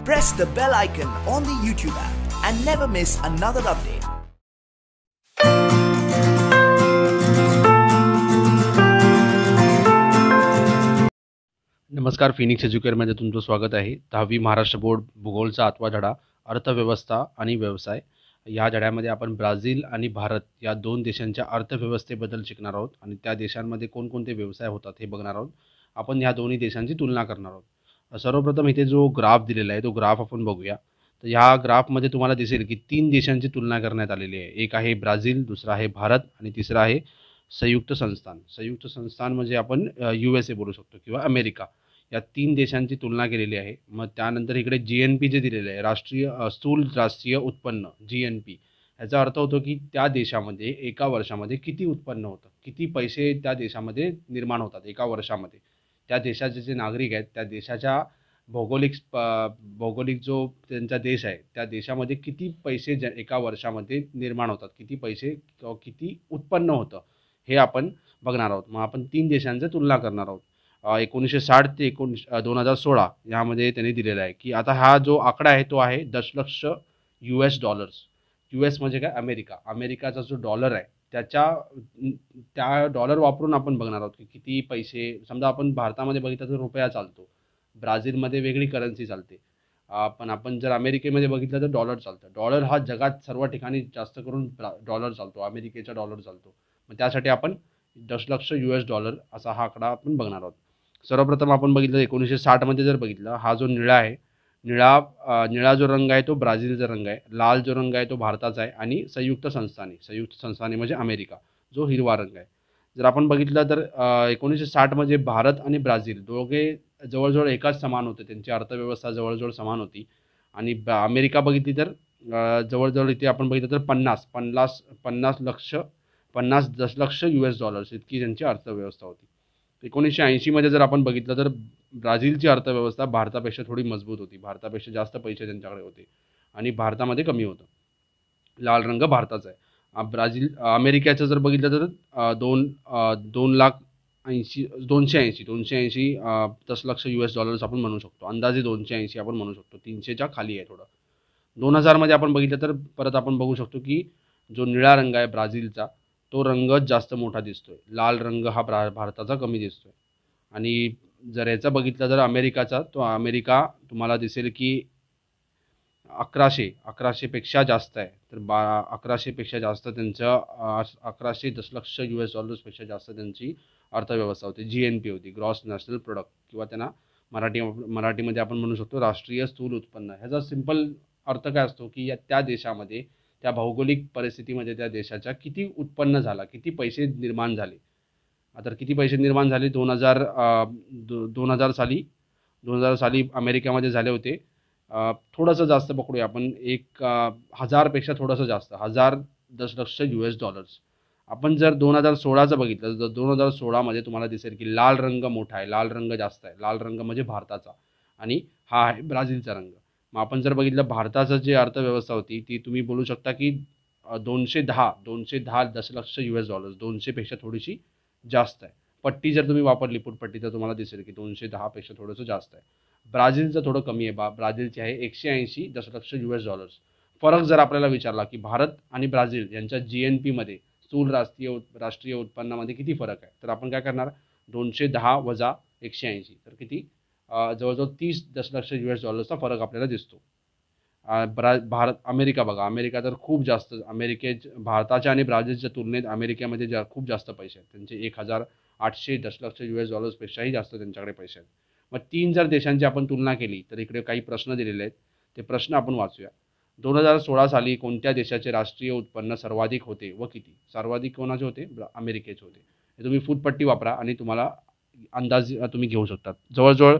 press the bell icon on the YouTube app and never miss another update. नमस्कार, Phoenix एज्युकेटमध्ये तुमचं स्वागत आहे. 10वी महाराष्ट्र बोर्ड भूगोलचा 8वा धडा अर्थव्यवस्था आणि व्यवसाय. या धड्यामध्ये आपण ब्राझील आणि भारत या दोन देशांच्या अर्थव्यवस्थेबद्दल शिकणार आहोत आणि त्या देशांमध्ये कोणकोणते व्यवसाय होतात हे बघणार आहोत. आपण ह्या दोन्ही देशांची तुलना करणार आहोत. सर्वप्रथम इथे जो ग्राफ दिलेला आहे तो ग्राफ आपण बघूया. तर ह्या ग्राफमध्ये तुम्हाला दिसेल की 3 देशांची तुलना करण्यात आलेली आहे. एक आहे ब्राझील, दुसरा आहे भारत आणि तिसरा आहे संयुक्त संस्थान. संयुक्त संस्थान म्हणजे आपण USA बोलू शकतो किंवा अमेरिका. या 3 देशांची तुलना केलेली आहे. मग त्यानंतर इकडे GNP जे दिलेलं आहे, स्थूल राष्ट्रीय उत्पन्न GNP, याचा अर्थ होतो की त्या देशामध्ये एका वर्षामध्ये किती उत्पन्न होतं, किती पैसे त्या देशामध्ये निर्माण होतात एका वर्षामध्ये. त्या देशाचे जे नागरिक आहेत त्या देशाच्या भौगोलिक जो त्यांचा देश आहे त्या देशामध्ये किती पैसे एका वर्षामध्ये निर्माण होतात, किती पैसे किती उत्पन्न होतं हे आपण बघणार आहोत. मग आपण 3 देशांची तुलना करणार आहोत. 1960 ते 2016 यामध्ये त्यांनी दिलेला आहे की आता हा जो आकडा आहे तो आहे दशलक्ष US डॉलर्स. US म्हणजे काय, अमेरिकाचा जो डॉलर आहे त्या डॉलर वापरून आपण बघणार आहोत की किती पैसे. समजा आपण भारतामध्ये बघितलं तर रुपया चालतो, ब्राझीलमध्ये वेगळी करन्सी चालते, पण आपण जर अमेरिकेमध्ये बघितलं तर डॉलर चालतं. डॉलर हा जगात सर्व ठिकाणी जास्त करून डॉलर चालतो, अमेरिकेचा डॉलर चालतो. मग त्यासाठी आपण दशलक्ष US डॉलर असा हा आकडा आपण बघणार आहोत. सर्वप्रथम आपण बघितलं 1960मध्ये जर बघितलं, हा जो निळा आहे, निळा जो रंग आहे तो ब्राझीलचा रंग आहे, लाल जो रंग आहे तो भारताचा आहे आणि संयुक्त संस्थाने म्हणजे अमेरिका जो हिरवा रंग आहे. जर आपण बघितलं तर 1960मध्ये भारत आणि ब्राझील दोघे जवळजवळ एकाच समान होते, त्यांची अर्थव्यवस्था जवळजवळ समान होती. आणि अमेरिका बघितली तर जवळजवळ इथे आपण बघितलं तर 50 दशलक्ष US डॉलर्स इतकी त्यांची अर्थव्यवस्था होती. 1980मध्ये जर आपण बघितलं तर ब्राझीलची अर्थव्यवस्था भारतापेक्षा थोडी मजबूत होती, भारतापेक्षा जास्त पैसे त्यांच्याकडे होते आणि भारतामध्ये कमी होतं. लाल रंग भारताचा आहे. अमेरिकेचं जर बघितलं तर 280 दशलक्ष US डॉलर्स आपण म्हणू शकतो, अंदाजे 280 आपण म्हणू शकतो, 300च्या खाली आहे थोडं. 2000मध्ये आपण बघितलं तर परत आपण बघू शकतो की जो निळा रंग आहे ब्राझीलचा तो रंगच जास्त मोठा दिसतोय, लाल रंग हा भारताचा कमी दिसतोय. आणि जर याचा बघितलं तर अमेरिकाचा, तो अमेरिका तुम्हाला दिसेल की 1100पेक्षा जास्त आहे. तर 1100पेक्षा जास्त त्यांचं 1100 दशलक्ष US डॉलर्सपेक्षा जास्त त्यांची अर्थव्यवस्था होती, GNP होती, ग्रॉस नॅशनल प्रोडक्ट, किंवा त्यांना मराठीमध्ये आपण म्हणू शकतो राष्ट्रीय स्थूल उत्पन्न. ह्याचा सिंपल अर्थ काय असतो की त्या देशामध्ये त्या भौगोलिक परिस्थितीमध्ये त्या देशाच्या किती उत्पन्न झाला, किती पैसे निर्माण झाले. आता किती पैसे निर्माण झाले 2000 साली अमेरिकेमध्ये झाले होते. थोडंसं जास्त पकडूया आपण, 1000पेक्षा थोडंसं जास्त, 1000 दशलक्ष US डॉलर्स. आपण जर 2016चं बघितलं तर 2016मध्ये तुम्हाला दिसेल की लाल रंग मोठा आहे, लाल रंग जास्त आहे, लाल रंग म्हणजे भारताचा आणि हा आहे ब्राझीलचा रंग. मग आपण जर बघितलं भारताचं जे अर्थव्यवस्था होती ती तुम्ही बोलू शकता की 210 दशलक्ष US डॉलर्स, 200पेक्षा थोडीशी जास्त आहे. पट्टी जर तुम्ही वापरली फुटपट्टी तर तुम्हाला दिसेल की 210पेक्षा थोडंसं जास्त आहे. ब्राझीलचं थोडं कमी आहे, ब्राझीलची आहे 180 दशलक्ष US डॉलर्स. फरक जर आपल्याला विचारला की भारत आणि ब्राझील यांच्या GNPमध्ये स्थूल राष्ट्रीय उत्पन्नामध्ये किती फरक आहे, तर आपण काय करणार, 210 वजा 180 तर किती, जवळजवळ 30 दशलक्ष US डॉलर्सचा फरक आपल्याला दिसतो. अमेरिका बघा, अमेरिका तर खूप जास्त, भारताच्या आणि ब्राझीलच्या तुलनेत अमेरिकेमध्ये खूप जास्त पैसे आहेत, त्यांचे 1800 दशलक्ष US डॉलर्सपेक्षाही जास्त त्यांच्याकडे पैसे आहेत. मग 3 जर देशांची आपण तुलना केली तर इकडे काही प्रश्न दिलेले आहेत, ते प्रश्न आपण वाचूया. 2016 साली कोणत्या देशाचे राष्ट्रीय उत्पन्न सर्वाधिक होते व किती? सर्वाधिक कोणाचे होते? अमेरिकेचे होते. हे तुम्ही फुटपट्टी वापरा आणि तुम्हाला अंदाज तुम्ही घेऊ शकतात. जवळजवळ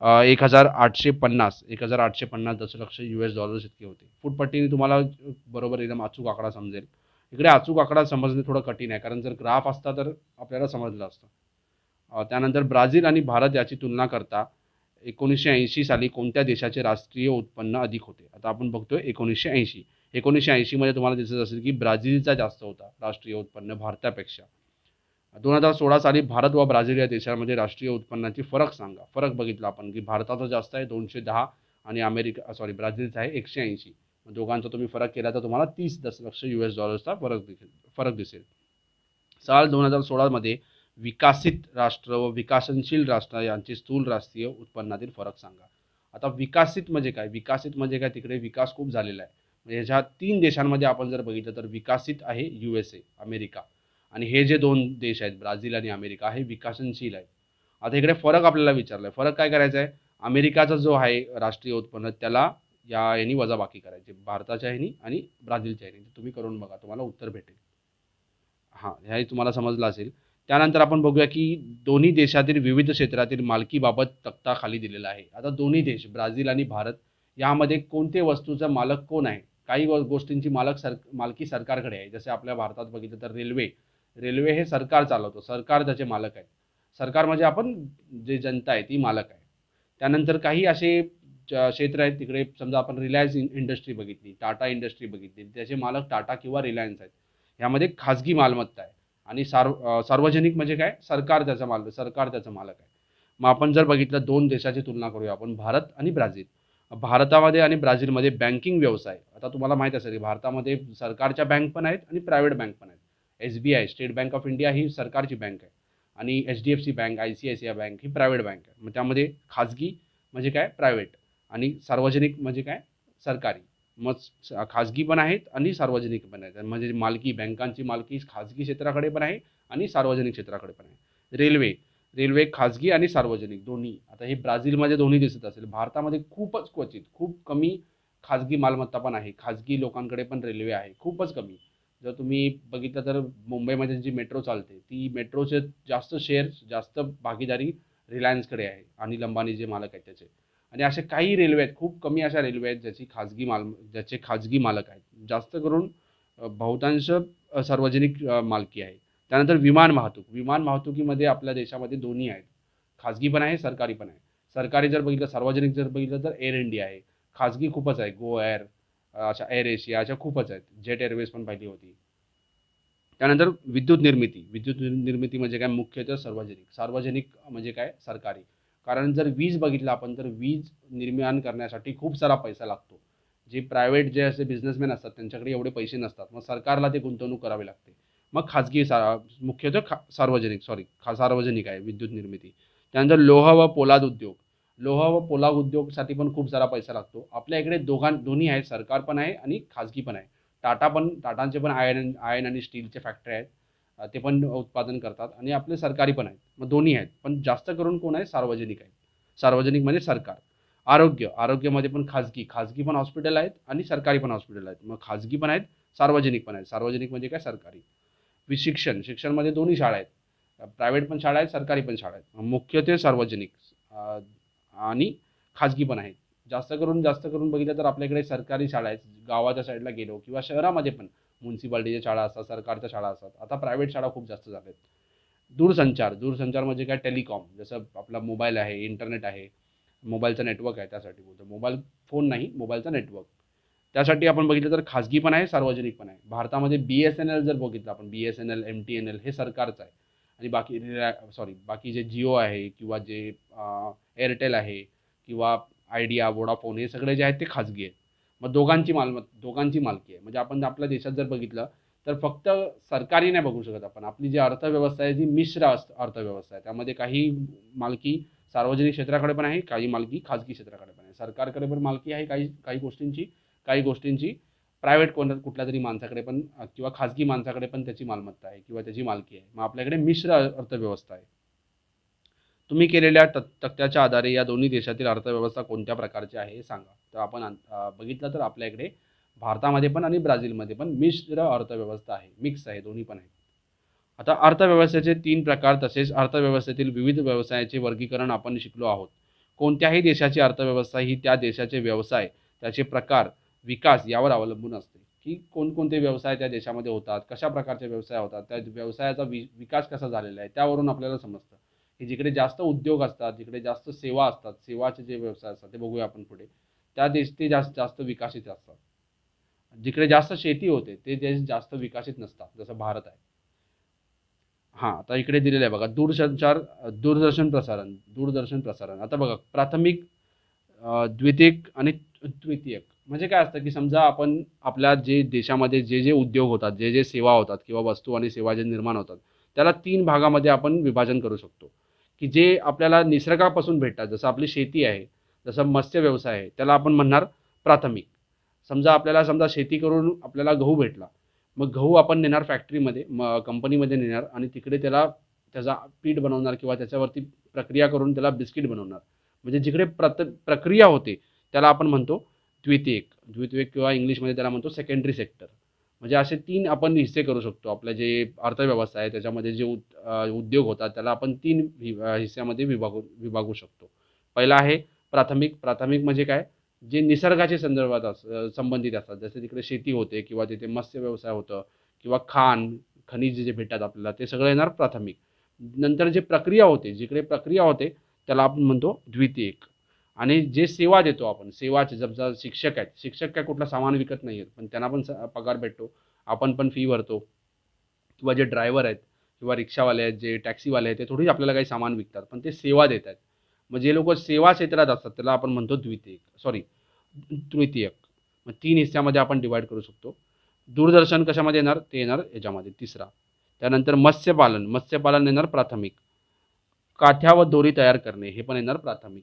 1850 दशलक्ष US डॉलर्स इतके होते. फुटपट्टीने तुम्हाला बरोबर एकदम अचूक आकडा समजेल. इकडे अचूक आकडा समजणे थोडं कठीण आहे, कारण जर ग्राफ असता तर आपल्याला समजलं असतं. त्यानंतर ब्राझील आणि भारत याची तुलना करता 1980 साली कोणत्या देशाचे राष्ट्रीय उत्पन्न अधिक होते? आता आपण बघतोय 1980मध्ये तुम्हाला दिसत असेल की ब्राझीलचा जास्त होता राष्ट्रीय उत्पन्न भारतापेक्षा. 2016 साली भारत व ब्राझील या देशांमध्ये राष्ट्रीय उत्पन्नाची फरक सांगा. फरक बघितला आपण की भारताचा जास्त आहे 210 आणि ब्राझीलचा आहे 180. दोघांचा तुम्ही फरक केला तर तुम्हाला 30 दशलक्ष US डॉलर्सचा फरक दिसेल. साल 2016 विकसित राष्ट्र व विकसनशील राष्ट्र यांचे स्थूल राष्ट्रीय उत्पन्नातील फरक सांगा. आता विकसित म्हणजे काय? विकसित म्हणजे काय? तिकडे विकास खूप झालेला आहे. म्हणजे ह्याच्या 3 देशांमध्ये आपण जर बघितलं तर विकसित आहे USA अमेरिका, आणि हे जे 2 देश आहेत ब्राझील आणि अमेरिका हे विकसनशील आहेत. आता इकडे फरक आपल्याला विचारला आहे. फरक काय करायचा आहे? अमेरिकाचा जो आहे राष्ट्रीय उत्पन्न त्याला या ह्यानी वजाबाकी करायची, भारताच्या ह्यानी आणि ब्राझीलच्या ह्यानी. तुम्ही करून बघा, तुम्हाला उत्तर भेटेल. हां, हे तुम्हाला समजलं असेल. त्यानंतर आपण बघूया की दोन्ही देशातील विविध क्षेत्रातील मालकीबाबत तक्ता खाली दिलेला आहे. आता दोन्ही देश ब्राझील आणि भारत यामध्ये कोणते वस्तूचा मालक कोण आहे? काही गोष्टींची मालकी सरकारकडे आहे. जसे आपल्या भारतात बघितलं तर रेल्वे हे सरकार चालवतो, सरकार त्याचे मालक आहे. सरकार म्हणजे आपण जे जनता आहे ती मालक आहे. त्यानंतर काही असे क्षेत्र आहेत तिकडे, समजा आपण रिलायन्स इंडस्ट्री बघितली, टाटा इंडस्ट्री बघितली, त्याचे मालक टाटा किंवा रिलायन्स आहेत. यामध्ये खाजगी मालमत्ता आहे. आणि सार्वजनिक म्हणजे काय? सरकार त्याचा मालक आहे. मग आपण जर बघितलं 2 देशाची तुलना करूया आपण, भारत आणि ब्राझील. भारतामध्ये आणि ब्राझीलमध्ये बँकिंग व्यवसाय, आता तुम्हाला माहीत असेल की भारतामध्ये सरकारच्या बँक पण आहेत आणि प्रायव्हेट बँक पण आहेत. SBI State Bank of India ही सरकारची बँक आहे, आणि HDFC बँक, ICICI बँक ही प्रायव्हेट बँक आहे. मग त्यामध्ये खाजगी म्हणजे काय? प्रायव्हेट, आणि सार्वजनिक म्हणजे काय? सरकारी. मग खाजगी पण आहेत आणि सार्वजनिक पण आहेत. म्हणजे बँकांची मालकी खाजगी क्षेत्राकडे पण आहे आणि सार्वजनिक क्षेत्राकडे पण आहे. रेल्वे खाजगी आणि सार्वजनिक दोन्ही. आता हे ब्राझीलमध्ये दोन्ही दिसत असेल. भारतामध्ये खूपच क्वचित, खूप कमी खाजगी मालमत्ता पण आहे. खाजगी लोकांकडे पण रेल्वे आहे, खूपच कमी. जर तुम्ही बघितलं तर मुंबईमध्ये जी मेट्रो चालते ती मेट्रोचे जास्त शेअर, जास्त भागीदारी रिलायन्सकडे आहे, अनिल अंबानी जे मालक आहेत त्याचे. आणि असे काही रेल्वे आहेत, खूप कमी अशा रेल्वे आहेत ज्याचे खाजगी मालक आहेत. जास्त करून बहुतांश सार्वजनिक मालकी आहे. त्यानंतर विमान वाहतुकीमध्ये आपल्या देशामध्ये दोन्ही आहेत, खाजगी पण आहे, सरकारी पण आहे. सरकारी जर बघितलं, सार्वजनिक जर बघितलं तर एअर इंडिया आहे. खाजगी खूपच आहे, गो एअर, अशा एअर एशिया, अशा खूपच आहेत. जेट एअरवेज पण पाहिली होती. त्यानंतर विद्युत निर्मिती म्हणजे काय? मुख्यतः सार्वजनिक म्हणजे काय? सरकारी. कारण जर वीज बघितलं आपण तर वीज निर्माण करण्यासाठी खूप सारा पैसा लागतो. जे प्रायव्हेट जे असे बिझनेसमॅन असतात त्यांच्याकडे एवढे पैसे नसतात, मग सरकारला ते गुंतवणूक करावी लागते. मग मुख्यतः सार्वजनिक आहे विद्युत निर्मिती. त्यानंतर लोह व पोलाद उद्योगसाठी पण खूप सारा पैसा लागतो. आपल्या इकडे दोन्ही आहेत, सरकार पण आहे आणि खाजगी पण आहे. टाटांचे पण आयर्न आणि स्टीलचे फॅक्टरी आहेत. ते पण उत्पादन करतात, आणि आपले सरकारी पण आहेत. मग दोन्ही आहेत, पण जास्त करून कोण आहे? सार्वजनिक आहे. सार्वजनिक म्हणजे सरकार. आरोग्यामध्ये पण खाजगी पण हॉस्पिटल आहेत आणि सरकारी पण हॉस्पिटल आहेत. मग खाजगी पण आहेत, सार्वजनिक पण आहेत. सार्वजनिक म्हणजे काय? सरकारी. शिक्षणमध्ये दोन्ही शाळा आहेत, प्रायव्हेट पण शाळा आहेत, सरकारी पण शाळा आहेत. मुख्यत्वे सार्वजनिक आणि खाजगी पण आहेत. जास्त करून बघितलं तर आपल्याकडे सरकारी शाळा आहेत. गावाच्या साईडला गेलो किंवा शहरामध्ये पण म्युन्सिपाल्टीच्या शाळा असतात, सरकारच्या शाळा असतात. आता प्रायव्हेट शाळा खूप जास्त झाल्या आहेत. दूरसंचार म्हणजे काय? टेलिकॉम. जसं आपला मोबाईल आहे, इंटरनेट आहे, मोबाईलचा नेटवर्क आहे, त्यासाठी बोलतो. मोबाईल फोन नाही, मोबाईलचा नेटवर्क. त्यासाठी आपण बघितलं तर खाजगी पण आहे, सार्वजनिक पण आहे. भारतामध्ये BSNL जर बघितलं आपण, BSNL, MTNL हे सरकारचं आहे, आणि बाकी जे जिओ आहे किंवा जे एअरटेल आहे किंवा आयडिया, वोडाफोन हे सगळे जे आहेत ते खाजगी आहेत. मग दोघांची मालकी आहे. म्हणजे आपण आपल्या देशात जर बघितलं तर फक्त सरकारी नाही बघू शकत आपण. आपली जी अर्थव्यवस्था आहे ती मिश्र अर्थव्यवस्था आहे. त्यामध्ये काही मालकी सार्वजनिक क्षेत्राकडे पण आहे, काही मालकी खाजगी क्षेत्राकडे पण आहे. सरकारकडे पण मालकी आहे काही गोष्टींची प्रायव्हेट कुठल्या तरी माणसाकडे पण किंवा खाजगी माणसाकडे पण त्याची मालमत्ता आहे किंवा त्याची मालकी आहे. मग आपल्याकडे मिश्र अर्थव्यवस्था आहे. तुम्ही केलेल्या तक्त्याच्या आधारे या दोन्ही देशातील अर्थव्यवस्था कोणत्या प्रकारची आहे हे सांगा. तर आपण बघितलं तर आपल्या इकडे भारतामध्ये पण आणि ब्राझीलमध्ये पण मिश्र अर्थव्यवस्था आहे, मिक्स आहे, दोन्ही पण आहे. आता अर्थव्यवस्थेचे 3 प्रकार तसेच अर्थव्यवस्थेतील विविध व्यवसायाचे वर्गीकरण आपण शिकलो आहोत. कोणत्याही देशाची अर्थव्यवस्था ही त्या देशाचे व्यवसाय, त्याचे प्रकार, विकास यावर अवलंबून असते, की कोणकोणते व्यवसाय त्या देशामध्ये होतात, कशा प्रकारचे व्यवसाय होतात, त्या व्यवसायाचा विकास कसा झालेला आहे त्यावरून आपल्याला समजतं. की जिकडे जास्त उद्योग असतात, जिकडे जास्त सेवा असतात, सेवाचे जे व्यवसाय असतात ते बघूया आपण पुढे, ते जास्त विकसित असतात. जिकडे जास्त शेती होते ते देश जास्त विकसित नसतात, जसं भारत आहे. हां, आता इकडे दिलेलं आहे बघा, दूरदर्शन प्रसारण. आता बघा, द्वितीयक आणि तृतीयक म्हणजे काय असतं, की समजा आपण आपल्या जे देशामध्ये जे जे उद्योग होतात, जे जे सेवा होतात किंवा वस्तू आणि सेवा जे निर्माण होतात, त्याला 3 भागामध्ये आपण विभाजन करू शकतो, की जे आपल्याला निसर्गापासून भेटतात. जसं आपली शेती आहे, जसं मत्स्य व्यवसाय आहे, त्याला आपण म्हणणार प्राथमिक. समजा शेती करून आपल्याला गहू भेटला. मग गहू आपण नेणार फॅक्टरीमध्ये, कंपनीमध्ये नेणार आणि तिकडे त्याचा पीठ बनवणार किंवा त्याच्यावरती प्रक्रिया करून त्याला बिस्किट बनवणार. म्हणजे जिकडे प्रक्रिया होते त्याला आपण म्हणतो द्वितीयक. द्वितीयक किंवा इंग्लिशमध्ये त्याला म्हणतो सेकंडरी सेक्टर. म्हणजे असे 3 आपण हिस्से करू शकतो. आपलं जे अर्थव्यवस्था आहे त्याच्यामध्ये जे उद्योग होतात त्याला आपण 3 हिस्स्यामध्ये विभागू शकतो. पहिला आहे प्राथमिक. प्राथमिक म्हणजे काय? जे निसर्गाच्या संदर्भात संबंधित असतात. जसे तिकडे शेती होते किंवा तिथे मत्स्य व्यवसाय होतं किंवा खनिज जे भेटतात आपल्याला ते सगळं येणार प्राथमिक. नंतर जे प्रक्रिया होते, जिकडे प्रक्रिया होते त्याला आपण म्हणतो द्वितीयक. आणि जे सेवा देतो आपण, सेवाचे समजा शिक्षक आहेत, शिक्षक काय कुठला सामान विकत नाही आहेत, पण त्यांना पण पगार भेटतो, आपण पण फी भरतो. किंवा जे ड्रायव्हर आहेत किंवा रिक्षावाले आहेत, जे टॅक्सीवाले आहेत, ते थोडीच आपल्याला काही सामान विकतात, पण ते सेवा देत आहेत. मग जे लोक सेवा क्षेत्रात असतात त्याला आपण म्हणतो तृतीयक. मग 3 हिस्स्यामध्ये आपण डिवाइड करू शकतो. दूरदर्शन कशामध्ये येणार? ते येणार याच्यामध्ये तिसरा. त्यानंतर मत्स्यपालन येणार प्राथमिक. काठ्या व दोरी तयार करणे हे पण येणार प्राथमिक.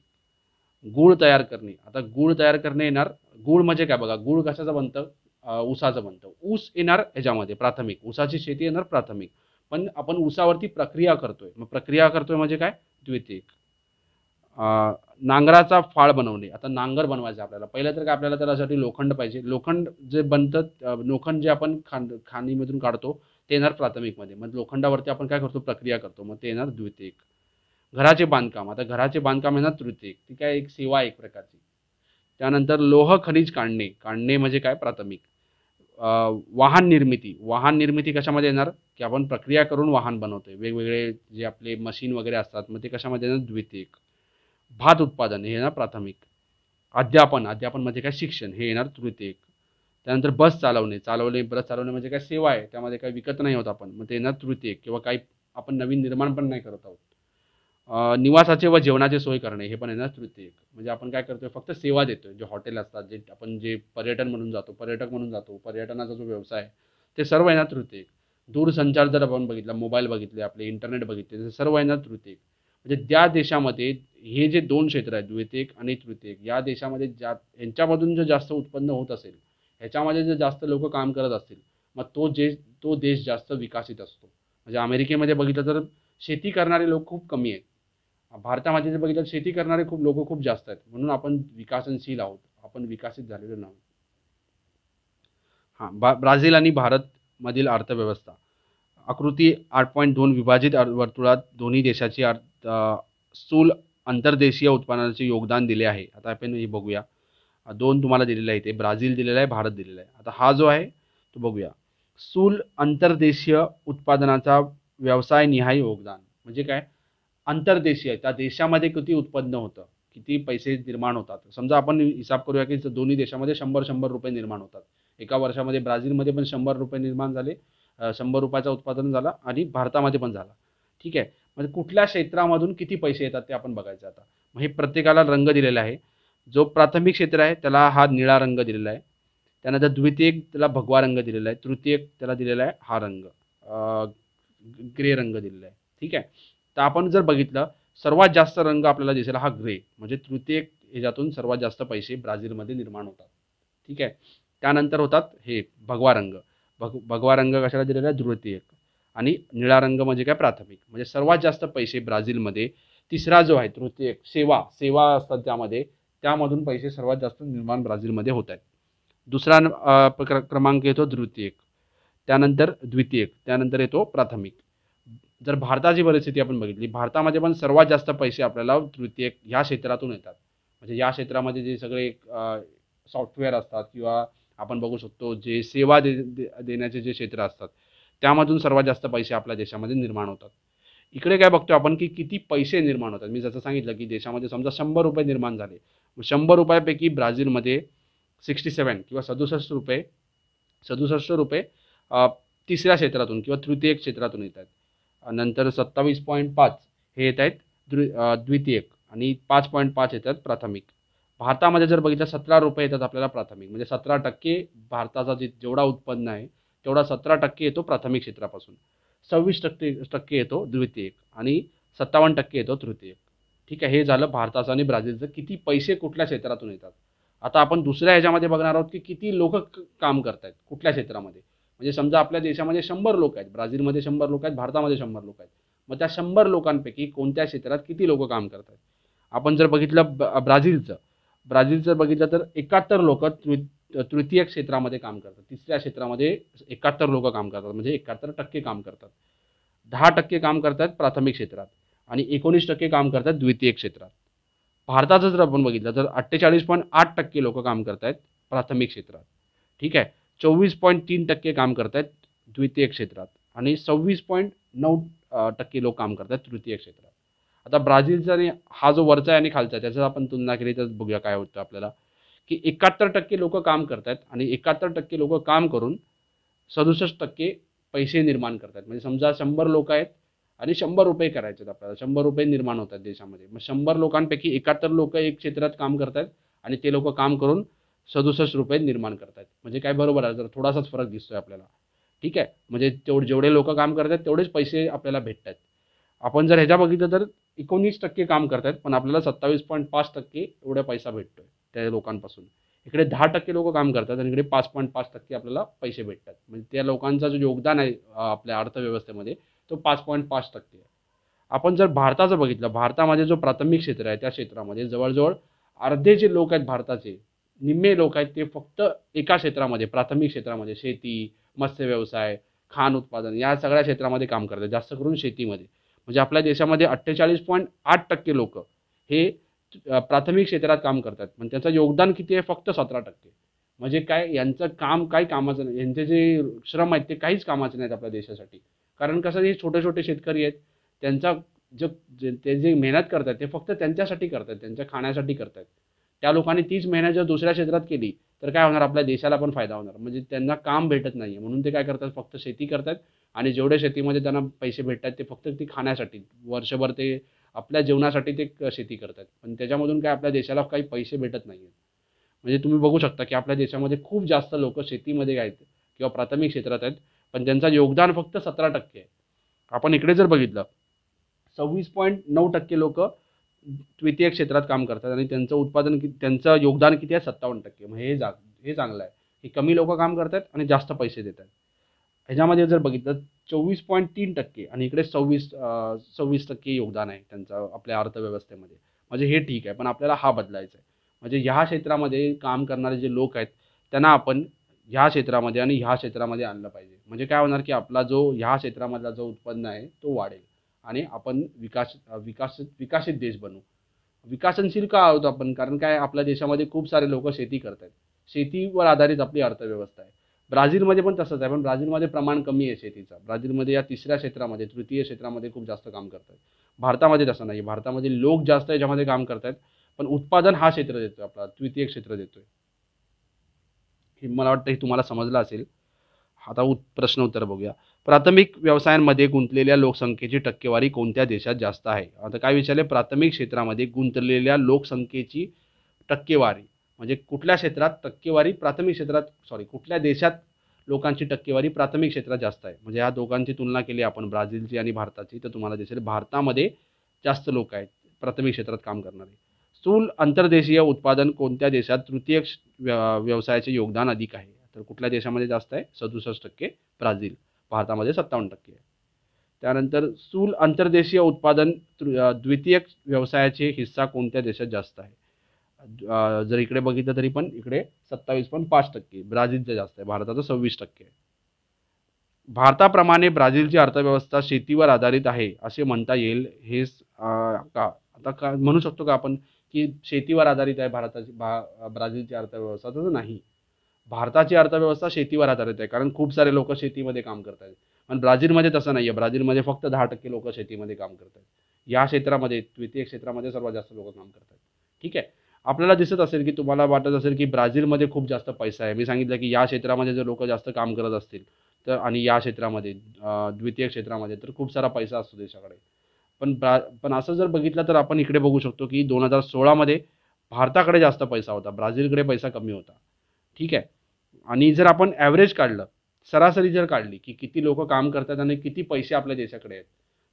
गूळ तयार करणे, आता गूळ तयार करणे येणार. गूळ म्हणजे काय बघा, गूळ कशाचं बनतं? ऊसाचं बनतं. ऊस येणार ह्याच्यामध्ये प्राथमिक. ऊसाची शेती येणार प्राथमिक. पण आपण ऊसावरती प्रक्रिया करतोय, मग प्रक्रिया करतोय म्हणजे काय? द्वितीयक. नांगराचा फाळ बनवणे, आता नांगर बनवायचा आपल्याला. पहिलं तर काय आपल्याला त्यासाठी लोखंड पाहिजे. लोखंड जे बनतं, लोखंड जे आपण खाणीमधून काढतो ते येणार प्राथमिकमध्ये. मग लोखंडावरती आपण काय करतो? प्रक्रिया करतो, मग ते येणार द्वितीयक. घराचे बांधकाम, आता घराचे बांधकाम येणार तृतीयक. ती काय एक सेवा एक प्रकारची. त्यानंतर लोह खनिज काढणे म्हणजे काय? प्राथमिक. वाहन निर्मिती कशामध्ये येणार? की आपण प्रक्रिया करून वाहन बनवतोय, वेगवेगळे जे आपले मशीन वगैरे असतात, मग ते कशामध्ये येणार? द्वितीयक. भात उत्पादन हे येणार प्राथमिक. अध्यापन म्हणजे काय? शिक्षण हे येणार तृतीयक. त्यानंतर बस चालवणे म्हणजे काय? सेवा आहे, त्यामध्ये काही विकत नाही होत आपण, मग ते येणार तृतीयक. किंवा काही आपण नवीन निर्माण पण नाही करत आहोत. निवासाचे व जेवणाची सोय करणे हे पण येणार तृतीयक. म्हणजे आपण काय करतोय? फक्त सेवा देतोय. जे हॉटेल असतात, जे पर्यटक म्हणून जातो, पर्यटनाचा जो व्यवसाय आहे, ते सर्व येणार तृतीयक. दूरसंचार जर आपण बघितला, मोबाईल बघितले, आपले इंटरनेट बघितले, ते सर्व येणार तृतीयक. म्हणजे त्या देशामध्ये हे जे 2 क्षेत्र आहेत, द्वितीयक आणि तृतीयक, या देशामध्ये यांच्यामधून जर जास्त उत्पन्न होत असेल, ह्याच्यामध्ये जर जास्त लोक काम करत असतील, मग तो देश जास्त विकसित असतो. म्हणजे अमेरिकेमध्ये बघितलं तर शेती करणारे लोक खूप कमी आहेत. भारतामध्ये जर बघितलं शेती करणारे लोक खूप जास्त आहेत, म्हणून आपण विकसनशील आहोत, आपण विकसित झालेलो नाही. ब्राझील आणि भारत मधील अर्थव्यवस्था. आकृती 8.2 विभाजित वर्तुळात दोन्ही देशाची स्थूल अंतर्देशीय उत्पन्नाचे योगदान दिले आहे. आता आपण हे बघूया. 2 तुम्हाला दिलेले आहे, ते ब्राझील दिलेला आहे, भारत दिलेला आहे. आता हा जो आहे तो बघूया. स्थूल अंतर्देशीय उत्पादनाचा व्यवसाय निहाय योगदान म्हणजे काय? अंतर्देशीय, त्या देशामध्ये किती उत्पन्न होतं, किती पैसे निर्माण होतात. समजा आपण हिसाब करूया की दोन्ही देशामध्ये 100 रुपये निर्माण होतात. एका वर्षामध्ये ब्राझीलमध्ये पण 100 रुपये निर्माण झाले, 100 रुपयाचं उत्पादन झालं आणि भारतामध्ये पण झालं. ठीक आहे. म्हणजे कुठल्या क्षेत्रामधून किती पैसे येतात ते आपण बघायचं आता. मग हे प्रत्येकाला रंग दिलेला आहे. जो प्राथमिक क्षेत्र आहे त्याला हा निळा रंग दिलेला आहे. त्यानंतर द्वितीयक त्याला भगवा रंग दिलेला आहे. तृतीयक त्याला दिलेला आहे हा रंग, ग्रे रंग दिलेला आहे. ठीक आहे. तर आपण जर बघितलं, सर्वात जास्त रंग आपल्याला दिसेल हा ग्रे, म्हणजे तृतीयक ह्याच्यातून सर्वात जास्त पैसे ब्राझीलमध्ये निर्माण होतात. ठीक आहे. त्यानंतर होतात हे भगवा रंग. भगवा रंग कशाला दिलेला आहे? द्वितीयक. आणि निळा रंग म्हणजे काय? प्राथमिक. म्हणजे सर्वात जास्त पैसे ब्राझीलमध्ये. तिसरा जो आहे तृतीयक, सेवा असतात त्यामधून पैसे सर्वात जास्त निर्माण ब्राझीलमध्ये होत आहेत. दुसरा क्रमांक येतो द्वितीयक, त्यानंतर द्वितीयक, त्यानंतर येतो प्राथमिक. जर भारताची परिस्थिती आपण बघितली, भारतामध्ये पण सर्वात जास्त पैसे आपल्याला तृतीयक ह्या क्षेत्रातून येतात. म्हणजे या क्षेत्रामध्ये जे सगळे सॉफ्टवेअर असतात किंवा आपण बघू शकतो जे सेवा देण्याचे जे क्षेत्र असतात त्यामधून सर्वात जास्त पैसे आपल्या देशामध्ये निर्माण होतात. इकडे काय बघतो आपण की किती पैसे निर्माण होतात. मी जसं सांगितलं की देशामध्ये समजा 100 रुपये निर्माण झाले, 100 रुपयापैकी ब्राझीलमध्ये 67 किंवा 67 रुपये तिसऱ्या क्षेत्रातून किंवा तृतीयक क्षेत्रातून येत आहेत. नंतर 27.5 हे येत आहेत द्वितीयक आणि 5.5 येतात प्राथमिक. भारतामध्ये जर बघितलं ₹17 येतात आपल्याला प्राथमिक, म्हणजे 17% भारताचा जेवढा उत्पन्न आहे तेवढा 17% येतो प्राथमिक क्षेत्रापासून, 26% येतो द्वितीयक आणि 57% येतो तृतीयक. ठीक आहे, हे झालं भारताचं आणि ब्राझीलचं किती पैसे कुठल्या क्षेत्रातून येतात. आता आपण दुसऱ्या ह्याच्यामध्ये बघणार आहोत की किती लोक काम करतायत कुठल्या क्षेत्रामध्ये. म्हणजे समजा आपल्या देशामध्ये 100 लोक आहेत, ब्राझीलमध्ये 100 लोक आहेत, भारतामध्ये 100 लोक आहेत. मग त्या 100 लोकांपैकी कोणत्या क्षेत्रात किती लोक काम करतात. आपण जर बघितलं ब्राझीलचं बघितलं तर 71 लोक तृतीय क्षेत्रामध्ये काम करतात. तिसऱ्या क्षेत्रामध्ये 71 लोक काम करतात, म्हणजे 71% काम करतात. 10% काम करतात प्राथमिक क्षेत्रात आणि 19% काम करतात द्वितीय क्षेत्रात. भारताचं जर आपण बघितलं तर 48.8% लोक काम करतायत प्राथमिक क्षेत्रात. ठीक आहे, 24.3% काम करतायत द्वितीय क्षेत्रात आणि 26.9% लोक काम करतात तृतीय क्षेत्रात. आता ब्राझीलचा आणि हा जो वरचा आहे आणि खालचा आहे त्याचं आपण तुलना केली तर बघूया काय होतं आपल्याला, की 71% लोक काम करतात आणि 71% लोक काम करून 67% पैसे निर्माण करतात. म्हणजे समजा 100 लोक आहेत आणि ₹100 करायचे आहेत आपल्याला, ₹100 निर्माण होतात देशामध्ये. मग 100 लोकांपैकी 71 लोक एक क्षेत्रात काम करतात आणि ते लोक काम करून ₹67 निर्माण करतात. म्हणजे काय बरोबर आहे, जर थोडासाच फरक दिसतोय आपल्याला. ठीक आहे, म्हणजे जेवढे लोक काम करतात तेवढेच पैसे आपल्याला भेटतात. आपण जर ह्याच्या बघितलं तर 19% काम करतात पण आपल्याला 27.5% एवढा पैसा भेटतोय त्या लोकांपासून. इकडे 10% लोक काम करतात आणि इकडे 5.5% आपल्याला पैसे भेटतात. म्हणजे त्या लोकांचा जो योगदान आहे आपल्या अर्थव्यवस्थेमध्ये तो 5.5% आहे. आपण जर भारताचं बघितलं, भारतामध्ये जो प्राथमिक क्षेत्र आहे त्या क्षेत्रामध्ये जवळजवळ अर्धे जे लोक आहेत भारताचे, निम्मे लोक आहेत ते फक्त एका क्षेत्रामध्ये, प्राथमिक क्षेत्रामध्ये, शेती, मत्स्य व्यवसाय, खान उत्पादन या सगळ्या क्षेत्रामध्ये काम करतात, जास्त करून शेतीमध्ये. म्हणजे आपल्या देशामध्ये 48.8% लोक हे प्राथमिक क्षेत्रात काम करतात, पण त्याचं योगदान किती आहे, फक्त 17%. म्हणजे काय, यांचं काम काही कामाचं नाही, यांचे जे श्रम आहेत ते काहीच कामाचे नाहीत आपल्या देशासाठी. कारण कसं, हे छोटे छोटे शेतकरी आहेत, त्यांचा ते जे मेहनत करतात ते फक्त त्यांच्यासाठी करतात, त्यांच्या खाण्यासाठी करतात. त्या लोकांनी तीच मेहनत जर दुसऱ्या क्षेत्रात केली तर काय होणार, आपल्या देशाला पण फायदा होणार. म्हणजे त्यांना काम भेटत नाही म्हणून ते काय करतात, फक्त शेती करतात आणि जेवढे शेतीमध्ये त्यांना पैसे भेटतात ते फक्त ती खाण्यासाठी, वर्षभर ते आपल्या जेवणासाठी ते शेती करतात, पण त्याच्यामधून काय आपल्या देशाला काही पैसे भेटत नाही. म्हणजे तुम्ही बघू शकता की आपल्या देशामध्ये खूप जास्त लोक शेतीमध्ये आहेत किंवा प्राथमिक क्षेत्रात आहेत, पण त्यांचं योगदान फक्त 17% आहे. आपण इकडे जर बघितलं 26.9% लोक द्वितीय क्षेत्रात काम करतात आणि त्यांचं उत्पादन त्यांचं योगदान किती आहे, 57%. मग हे चांगलं आहे की कमी लोक काम करतात आणि जास्त पैसे देतात. ह्याच्यामध्ये जर बघितलं 24.3% आणि इकडे 26% योगदान आहे त्यांचं आपल्या अर्थव्यवस्थेमध्ये. म्हणजे हे ठीक आहे, पण आपल्याला हा बदलायचा आहे. म्हणजे ह्या क्षेत्रामध्ये काम करणारे जे लोक आहेत त्यांना आपण ह्या क्षेत्रामध्ये आणि ह्या क्षेत्रामध्ये आणलं पाहिजे. म्हणजे काय होणार की आपला जो ह्या क्षेत्रामधला जो उत्पन्न आहे तो वाढेल आणि आपण विकसित देश बनू. विकसनशील का आहोत आपण, कारण काय आपल्या देशामध्ये खूप सारे लोक शेती करतात, शेतीवर आधारित आपली अर्थव्यवस्था आहे. ब्राझीलमध्ये पण तसंच आहे, पण ब्राझीलमध्ये प्रमाण कमी आहे शेतीचा. ब्राझीलमध्ये या तिसऱ्या क्षेत्रामध्ये, तृतीय क्षेत्रामध्ये खूप जास्त काम करतात. भारतामध्ये तसं नाही, भारतामध्ये लोक जास्त याच्यामध्ये काम करतात पण उत्पादन हा क्षेत्र देतोय, आपला तृतीय क्षेत्र देतोय. हे मला वाटतं हे तुम्हाला समजलं असेल. आता प्रश्न उत्तर बघूया. प्राथमिक व्यवसायांमध्ये गुंतलेल्या लोकसंख्येची टक्केवारी कोणत्या देशात जास्त आहे. आता काय विचारले, प्राथमिक क्षेत्रामध्ये गुंतलेल्या लोकसंख्येची टक्केवारी म्हणजे कुठल्या क्षेत्रात टक्केवारी प्राथमिक क्षेत्रात कुठल्या देशात लोकांची टक्केवारी प्राथमिक क्षेत्रात जास्त आहे. म्हणजे या दोघांची तुलना केली आपण, ब्राझीलची आणि भारताची, तर तुम्हाला दिसेल भारतामध्ये जास्त लोक आहेत प्राथमिक क्षेत्रात काम करणारे. स्थूल अंतर्देशीय उत्पादन कोणत्या देशात तृतीय व्यवसायाचे योगदान अधिक आहे. तर कुठल्या देशामध्ये जास्त आहे, 67%, ब्राझील. भारतामध्ये 57% आहे. त्यानंतर स्थूल अंतर्देशीय उत्पादन द्वितीय व्यवसायाचे हिस्सा कोणत्या देशात जास्त आहे. जर इकडे बघितलं तरी पण इकडे 27.5%, ब्राझीलचं जास्त आहे, भारताचं 26% आहे. भारताप्रमाणे ब्राझीलची अर्थव्यवस्था शेतीवर आधारित आहे असे म्हणता येईल हे का. आता का म्हणू शकतो का आपण की शेतीवर आधारित आहे ब्राझीलची अर्थव्यवस्था. तर नाही, भारताची अर्थव्यवस्था शेतीवर आधारित आहे, कारण खूप सारे लोक शेतीमध्ये काम करतात. पण ब्राझीलमध्ये तसं नाही आहे, ब्राझीलमध्ये फक्त 10% लोक शेतीमध्ये काम करतात. या क्षेत्रामध्ये द्वितीय क्षेत्रामध्ये सर्वात जास्त लोक काम करतात. ठीक आहे, आपल्याला दिसत असेल की तुम्हाला वाटत असेल की ब्राझीलमध्ये खूप जास्त पैसा आहे. मी सांगितलं की या क्षेत्रामध्ये जर लोक जास्त काम करत असतील तर आणि या क्षेत्रामध्ये द्वितीय क्षेत्रामध्ये तर खूप सारा पैसा असतो देशाकडे. पण असं जर बघितलं तर आपण इकडे बघू शकतो की 2016 मध्ये भारताकडे जास्त पैसा होता, ब्राझीलकडे पैसा कमी होता. ठीक आहे. आणि जर आपण ॲव्हरेज काढलं, सरासरी जर काढली की किती लोकं काम करतात आणि किती पैसे आपल्या देशाकडे आहेत,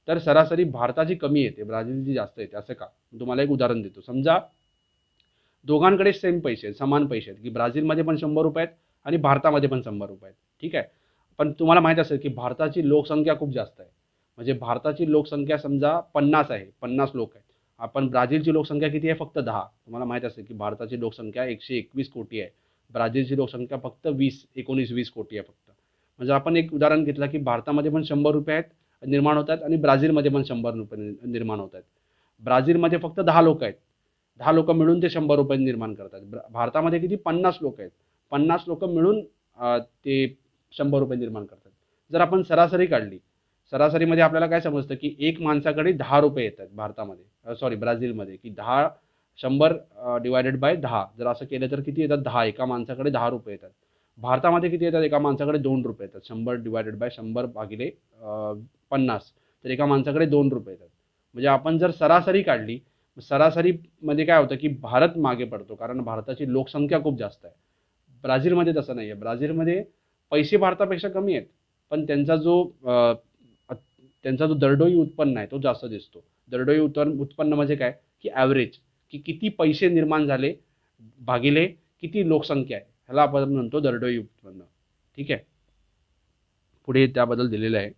तर सरासरी भारताची कमी येते, ब्राझीलची जास्त येते. असं का? मी तुम्हाला एक उदाहरण देतो. समजा दोघांकडे सेम पैसे आहेत, समान पैसे आहेत, की ब्राझीलमध्ये पण ₹100 आहेत आणि भारतामध्ये पण ₹100 आहेत. ठीक आहे. पण तुम्हाला माहीत असेल की भारताची लोकसंख्या खूप जास्त आहे. म्हणजे भारताची लोकसंख्या समजा 50 आहे, 50 लोक आहेत. आपण ब्राझीलची लोकसंख्या किती आहे? फक्त 10. तुम्हाला माहीत असेल की भारताची लोकसंख्या 121 कोटी आहे. ब्राझीलची लोकसंख्या फक्त 19-20 कोटी आहे फक्त. म्हणजे आपण एक उदाहरण घेतलं की भारतामध्ये पण ₹100 आहेत, निर्माण होतात आणि ब्राझीलमध्ये पण ₹100 निर्माण होत आहेत. ब्राझीलमध्ये फक्त 10 लोकं आहेत. 10 लोकं मिळून ते ₹100 निर्माण करतात. भारतामध्ये किती? 50 लोकं आहेत. 50 लोकं मिळून ते ₹100 निर्माण करतात. जर आपण सरासरी काढली, सरासरीमध्ये आपल्याला काय समजतं की एक माणसाकडे ₹10 येतात भारतामध्ये, सॉरी ब्राझीलमध्ये, की 100 डिवायडेड बाय 10 जर असं केलं तर किती येतात? 10. एका माणसाकडे ₹10 येतात. भारतामध्ये किती येतात? एका माणसाकडे ₹2 येतात. 100 डिवायडेड बाय 100 भागिले 50 तर एका माणसाकडे ₹2 येतात. म्हणजे आपण जर सरासरी काढली, सरासरीमध्ये काय होतं की भारत मागे पडतो, कारण भारताची लोकसंख्या खूप जास्त आहे. ब्राझीलमध्ये तसं नाही आहे. ब्राझीलमध्ये पैसे भारतापेक्षा कमी आहेत, पण त्यांचा जो दरडोई उत्पन्न आहे तो जास्त दिसतो. दरडोई उत्पन्न म्हणजे काय? की ॲव्हरेज, की किती पैसे निर्माण झाले भागिले किती लोकसंख्या आहे, ह्याला आपण म्हणतो दरडोई उत्पन्न. ठीक आहे. पुढे त्याबद्दल दिलेलं आहे.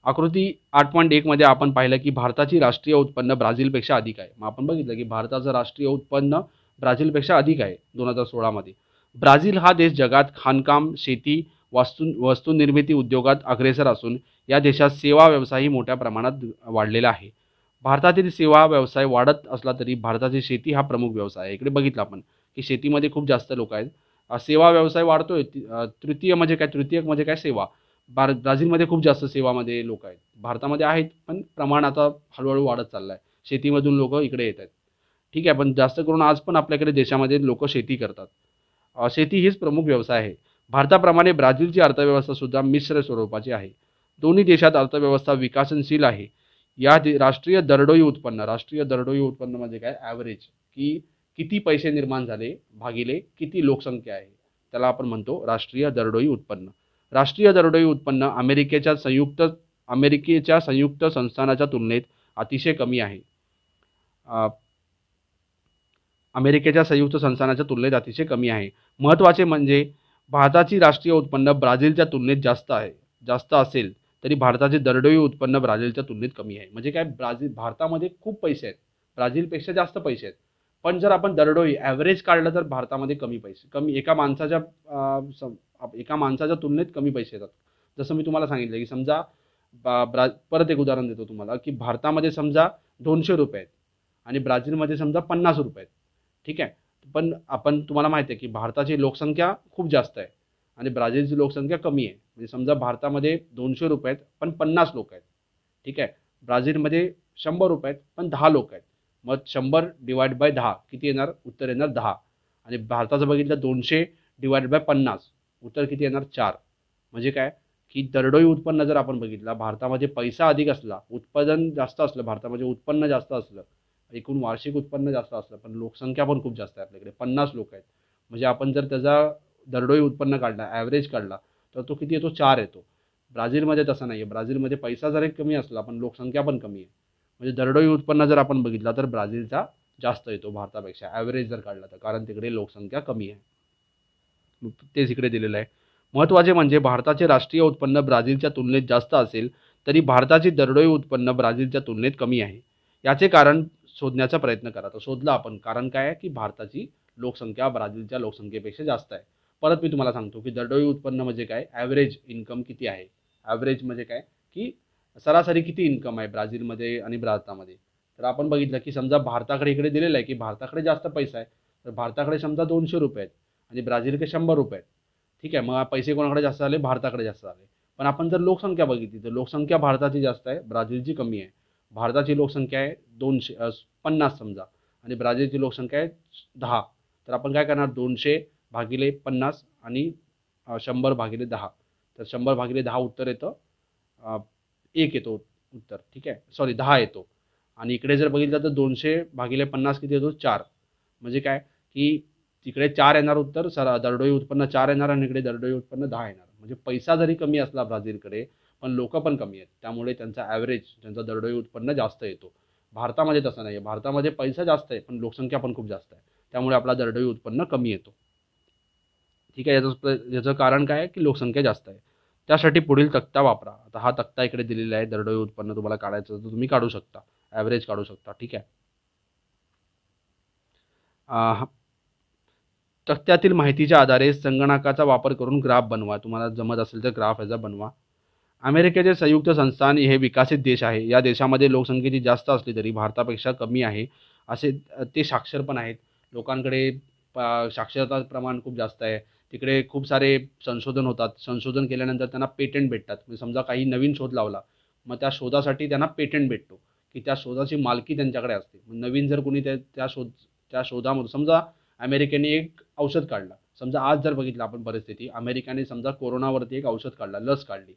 आकृती 8.1 मध्ये आपण पाहिलं की भारताची राष्ट्रीय उत्पन्न ब्राझीलपेक्षा अधिक आहे. मग आपण बघितलं की भारताचं राष्ट्रीय उत्पन्न ब्राझीलपेक्षा अधिक आहे 2016 मध्ये. ब्राझील हा देश जगात खाणकाम, शेती, वस्तू निर्मिती उद्योगात अग्रेसर असून या देशात सेवा व्यवसायही मोठ्या प्रमाणात वाढलेला आहे. भारतातील सेवा व्यवसाय वाढत असला तरी भारताची शेती हा प्रमुख व्यवसाय आहे. इकडे बघितलं आपण की शेतीमध्ये खूप जास्त लोक आहेत. सेवा व्यवसाय वाढतोय. तृतीयक म्हणजे काय? सेवा. ब्राझीलमध्ये खूप जास्त सेवामध्ये लोक आहेत. भारतामध्ये आहेत, पण प्रमाण आता हळूहळू वाढत चाललं आहे. शेतीमधून लोक इकडे येत आहेत. ठीक आहे. पण जास्त करून आज पण आपल्याकडे देशामध्ये लोक शेती करतात. शेती हीच प्रमुख व्यवसाय आहे. भारताप्रमाणे ब्राझीलची अर्थव्यवस्था सुद्धा मिश्र स्वरूपाची आहे. दोन्ही देशात अर्थव्यवस्था विकसनशील आहे. राष्ट्रीय दरडोई उत्पन्न म्हणजे काय? ॲव्हरेज, की किती पैसे निर्माण झाले भागिले किती लोकसंख्या आहे, त्याला आपण म्हणतो राष्ट्रीय दरडोई उत्पन्न. राष्ट्रीय दरडोई उत्पन्न अमेरिकेच्या संयुक्त संस्थानाच्या तुलनेत अतिशय कमी आहे. अमेरिकेच्या संयुक्त संस्थानाच्या तुलनेत अतिशय कमी आहे. महत्त्वाचे म्हणजे भारताची राष्ट्रीय उत्पन्न ब्राझीलच्या तुलनेत जास्त असेल तरी भारताचे दरडोई उत्पन्न ब्राझीलच्या तुलनेत कमी आहे. म्हणजे काय? भारतामध्ये खूप पैसे आहेत, ब्राझीलपेक्षा जास्त पैसे आहेत. पण जर आपण दरडोई ॲव्हरेज काढलं तर भारतामध्ये कमी पैसे, एका माणसाच्या तुलनेत कमी पैसे येतात. जसं मी तुम्हाला सांगितलं की समजा परत एक उदाहरण देतो तुम्हाला की भारतामध्ये समजा ₹200 आहेत आणि ब्राझीलमध्ये समजा ₹50 आहेत. ठीक आहे. पण तुम्हाला माहिती आहे की भारताची लोकसंख्या खूप जास्त आहे आणि ब्राझीलची लोकसंख्या कमी आहे. म्हणजे समजा भारतामध्ये ₹200 आहेत पण 50 लोक आहेत. ठीक आहे. ब्राझीलमध्ये ₹100 आहेत पण 10 लोक आहेत. मग 100 डिवाइड बाय 10 किती येणार? उत्तर येणार 10. आणि भारताचं बघितलं 200 डिवाइड बाय 50 उत्तर किती येणार? 4. म्हणजे काय? की दरडोई उत्पन्न जर आपण बघितलं, भारतामध्ये पैसा अधिक असला, उत्पादन जास्त असलं, भारतामध्ये उत्पन्न जास्त असलं, एकूण वार्षिक उत्पन्न जास्त असलं, पण लोकसंख्या पण खूप जास्त आहे आपल्याकडे, 50 लोक आहेत. म्हणजे आपण जर त्याचा दरडोई उत्पन्न काढला, ॲव्हरेज काढला, तर तो किती येतो? 4 येतो. ब्राझीलमध्ये तसं नाही आहे. ब्राझीलमध्ये पैसा जरी कमी असला पण लोकसंख्या पण कमी आहे. म्हणजे दरडोई उत्पन्न जर आपण बघितला तर ब्राझीलचा जास्त येतो भारतापेक्षा, ॲव्हरेज जर काढला तर, कारण तिकडे लोकसंख्या कमी आहे. तेच इकडे दिलेलं आहे. महत्त्वाचे म्हणजे भारताचे राष्ट्रीय उत्पन्न ब्राझीलच्या तुलनेत जास्त असेल तरी भारताचे दरडोई उत्पन्न ब्राझीलच्या तुलनेत कमी आहे. याचे कारण शोधण्याचा प्रयत्न करा. तर शोधलं आपण. कारण काय आहे की भारताची लोकसंख्या ब्राझीलच्या लोकसंख्येपेक्षा जास्त आहे. परत मी तुम्हाला सांगतो की दरडोई उत्पन्न म्हणजे काय? ॲव्हरेज इन्कम किती आहे. ॲव्हरेज म्हणजे काय? की सरासरी किती इन्कम आहे ब्राझीलमध्ये आणि भारतामध्ये. तर आपण बघितलं की समजा भारताकडे इकडे दिलेलं आहे की भारताकडे जास्त पैसा आहे. तर भारताकडे समजा ₹200 आहेत आणि ब्राझीलकडे ₹100 आहेत. ठीक आहे. मग पैसे कोणाकडे जास्त झाले? भारताकडे जास्त झाले. पण आपण जर लोकसंख्या बघितली तर लोकसंख्या भारताची जास्त आहे, ब्राझीलची कमी आहे. भारताची लोकसंख्या आहे 50 समजा आणि ब्राझीलची लोकसंख्या आहे 10. तर आपण काय करणार? 200 भागिले 50 आणि 100 भागिले 10. तर 100 भागिले 10 उत्तर येतं 1 येतो उत्तर. ठीक आहे. सॉरी 10 येतो. आणि इकडे जर बघितलं तर 200 भागिले 50 किती येतो? 4. म्हणजे काय की तिकडे 4 येणार उत्तर दरडोई उत्पन्न 4 येणार आणि इकडे दरडोई उत्पन्न 10 येणार. म्हणजे पैसा जरी कमी असला ब्राझीलकडे, पण लोकं पण कमी आहेत. त्यामुळे त्यांचा ॲव्हरेज, त्यांचा दरडोई उत्पन्न जास्त येतो. भारतामध्ये तसं नाही आहे. भारतामध्ये पैसा जास्त आहे, पण लोकसंख्या पण खूप जास्त आहे. त्यामुळे आपला दरडोई उत्पन्न कमी येतो. ठीक आहे. याचं कारण काय आहे की लोकसंख्या जास्त आहे. त्यासाठी पुढील तक्ता वापरा. आता हा तक्ता इकडे दिलेला आहे. दरडोई उत्पन्न तुम्हाला काढायचं तर तुम्ही काढू शकता. ॲव्हरेज काढू शकता. ठीक आहे. तक्त्यातील माहितीच्या आधारे संगणकाचा वापर करून ग्राफ बनवा. तुम्हाला जमत असेल तर ग्राफ याचा बनवा. अमेरिकेचे संयुक्त संस्थान हे विकसित देश आहे. या देशामध्ये लोकसंख्येची जास्त असली तरी भारतापेक्षा कमी आहे. असे ते साक्षर पण आहेत. लोकांकडे साक्षरता प्रमाण खूप जास्त आहे. तिकडे खूप सारे संशोधन होतात. संशोधन केल्यानंतर त्यांना पेटंट भेटतात. म्हणजे समजा काही नवीन शोध लावला, मग त्या शोधासाठी त्यांना पेटंट भेटतो, की त्या शोधाची मालकी त्यांच्याकडे असते. नवीन जर कोणी त्या शोधामधून समजा अमेरिकेने एक औषध काढलं. समजा आज जर बघितलं आपण परिस्थिती, अमेरिकेने समजा कोरोनावरती एक औषध काढलं, लस काढली.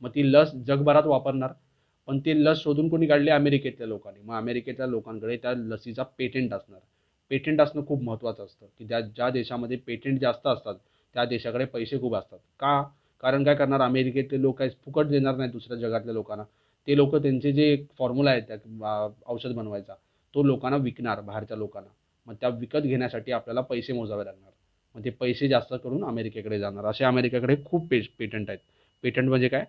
मग ती लस जगभरात वापरणार. पण ती लस शोधून कोणी काढली? अमेरिकेतल्या लोकांनी. मग अमेरिकेतल्या लोकांकडे त्या लसीचा पेटंट असणार. पेटंट असणं खूप महत्त्वाचं असतं, की ज्या देशामध्ये पेटंट जास्त असतात, त्या देशाकडे पैसे खूप असतात. का? कारण काय करणार अमेरिकेतले लोक काही फुकट देणार नाहीत दुसऱ्या जगातल्या लोकांना. ते लोकं त्यांचे जे फॉर्म्युला आहेत त्या औषध बनवायचा, तो लोकांना विकणार बाहेरच्या लोकांना. मग त्या विकत घेण्यासाठी आपल्याला पैसे मोजावे लागणार. मग ते पैसे जास्त करून अमेरिकेकडे जाणार. असे अमेरिकेकडे खूप पेटंट आहेत. पेटंट म्हणजे काय?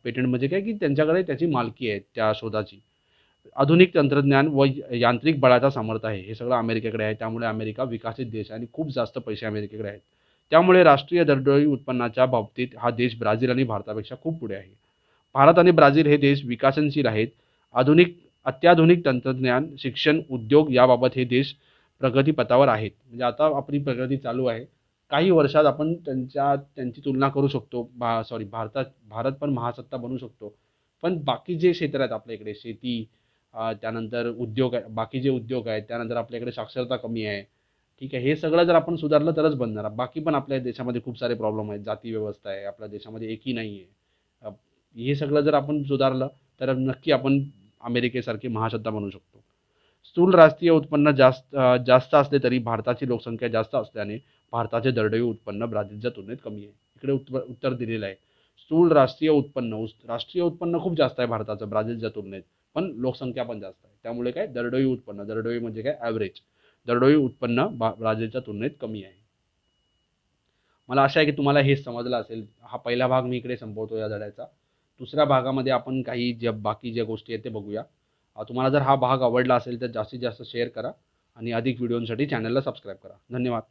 पेटंट म्हणजे काय की त्यांच्याकडे त्याची मालकी आहे त्या शोधाची. आधुनिक तंत्रज्ञान व यांत्रिक बळाचा सामर्थ्य आहे. हे सगळं अमेरिकेकडे आहे. त्यामुळे अमेरिका विकसित देश आहे आणि खूप जास्त पैसे अमेरिकेकडे आहेत. त्यामुळे राष्ट्रीय दरडोई उत्पन्नाच्या बाबतीत हा देश ब्राझील आणि भारतापेक्षा खूप पुढे आहे. भारत आणि ब्राझील हे देश विकसनशील आहेत. अत्याधुनिक तंत्रज्ञान, शिक्षण, उद्योग याबाबत हे देश प्रगतीपथावर आहेत. म्हणजे आता आपली प्रगती चालू आहे. काही वर्षात आपण त्यांची तुलना करू शकतो. भारत पण महासत्ता बनू शकतो. पण बाकी जे क्षेत्र आहेत आपल्या इकडे शेती, त्यानंतर उद्योग आहे, बाकी जे उद्योग आहेत, त्यानंतर आपल्याकडे साक्षरता कमी आहे. ठीक आहे. हे सगळं जर आपण सुधारलं तरच बनणार. बाकी पण आपल्या देशामध्ये खूप सारे प्रॉब्लेम आहेत. जाती व्यवस्था आहे. आपल्या देशामध्ये एकी नाही आहे. हे सगळं जर आपण सुधारलं तर नक्की आपण अमेरिकेसारखी महासत्ता बनू शकतो. स्थूल राष्ट्रीय उत्पन्न जास्त असले तरी भारताची लोकसंख्या जास्त असल्याने भारताचे दरडोई उत्पन्न ब्राझीलच्या तुलनेत कमी आहे. इकडे उत्तर दिलेलं आहे. स्थूल राष्ट्रीय उत्पन्न खूप जास्त आहे भारताचं ब्राझीलच्या तुलनेत, पण लोकसंख्या पण जास्त आहे. त्यामुळे काय दरडोई म्हणजे काय ॲव्हरेज दरडोई उत्पन्न ब्राझीलच्या तुलनेत कमी आहे. मला आशा आहे की तुम्हाला हे समजलं असेल. हा पहिला भाग मी इकडे संपवतो या धड्याचा. दुसऱ्या भागामध्ये आपण काही बाकी ज्या गोष्टी आहेत ते बघूया. तुम्हाला जर हा भाग आवडला असेल तर जास्तीत जास्त शेअर करा आणि अधिक व्हिडिओंसाठी चॅनलला सबस्क्राईब करा. धन्यवाद.